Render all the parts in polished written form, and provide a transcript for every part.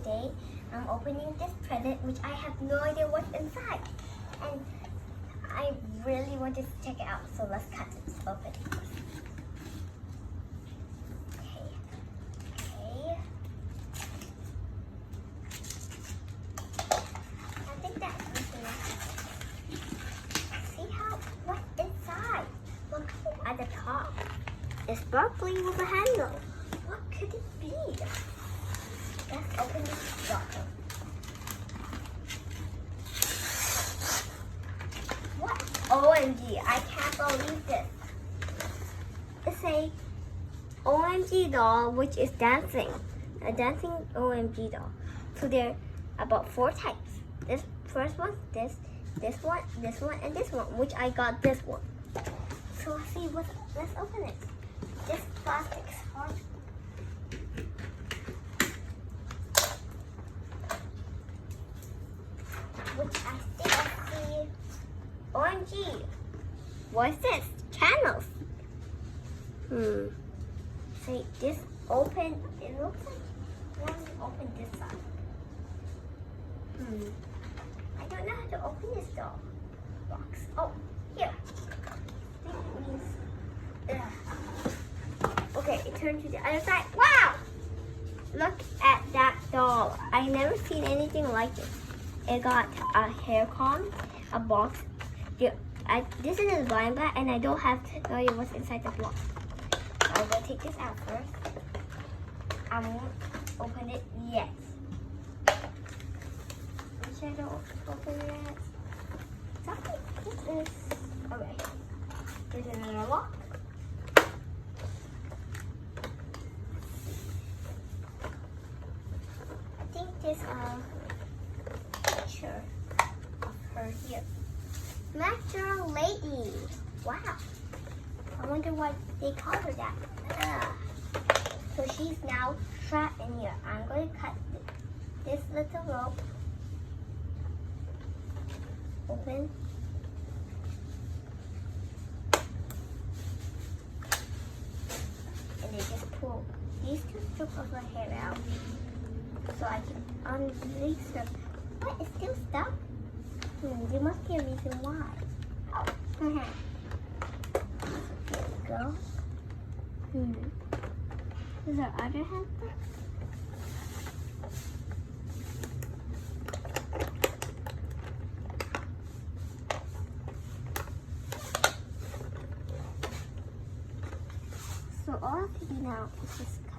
today I'm opening this present which I have no idea what's inside. And I really want to check it out, so let's cut it open. Okay. I think that's see what's inside. Look at the top. It's sparkling with a handle. What could it be? Let's open this bottle. What? OMG, I can't believe this. It's a OMG doll which is dancing. A dancing OMG doll. So there are about 4 types. This first one, this one, this one, and this one, which I got this one. So let's see let's open it. This plastic's hard. Which I think I see. OMG. What's this? Channels. See, this open. It looks like one open this side. I don't know how to open this doll box. Oh, here. I think it means. Okay, it turned to the other side. Wow! Look at that doll. I never seen anything like it. It got a hair comb, a box. This is a blind bag, and I don't have to tell you what's inside the box. I'm gonna take this out first. I won't open it yet. Make sure I don't open it yet. Something. This is okay. There's another lock. I think this picture of her here. Natural lady. Wow. I wonder why they call her that. So she's now trapped in here. I'm going to cut this little rope. Open. And they just pull these 2 strips of her hair out. So I can unrelease her. What? It's still stuck? There must be a reason why. Oh. Here we go. Is our other hand stuck? So all I have to do now is just cut.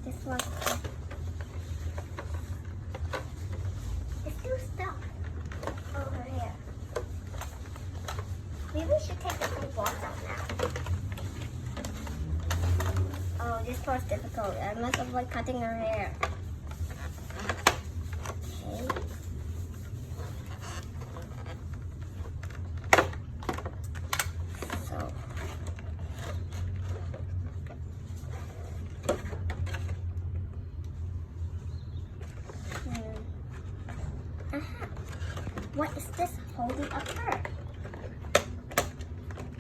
This one. It's still stuck over here. Maybe we should take the whole box out now. Oh, this part's difficult. I must avoid cutting her hair. Okay. So. What is this holding up her?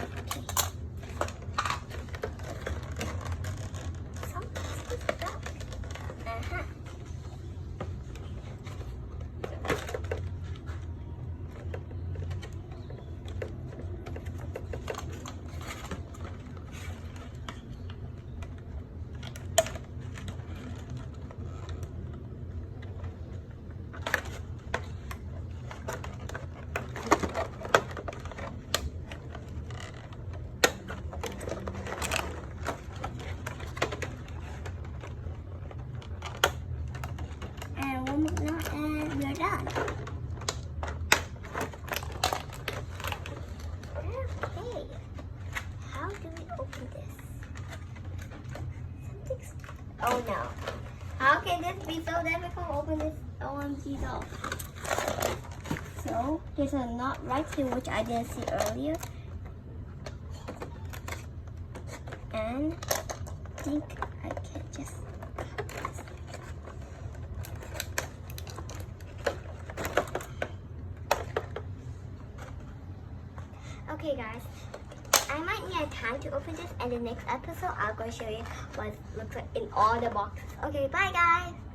Okay. Something's stuck. And we're done. Okay. How do we open this? Something's... Oh no. How can this be so difficult to open this OMG doll? So, there's a knot right here which I didn't see earlier. And I think I can just. Okay, guys. I might need time to open this, and the next episode I'll go show you what it looks like in all the boxes. Okay, bye guys.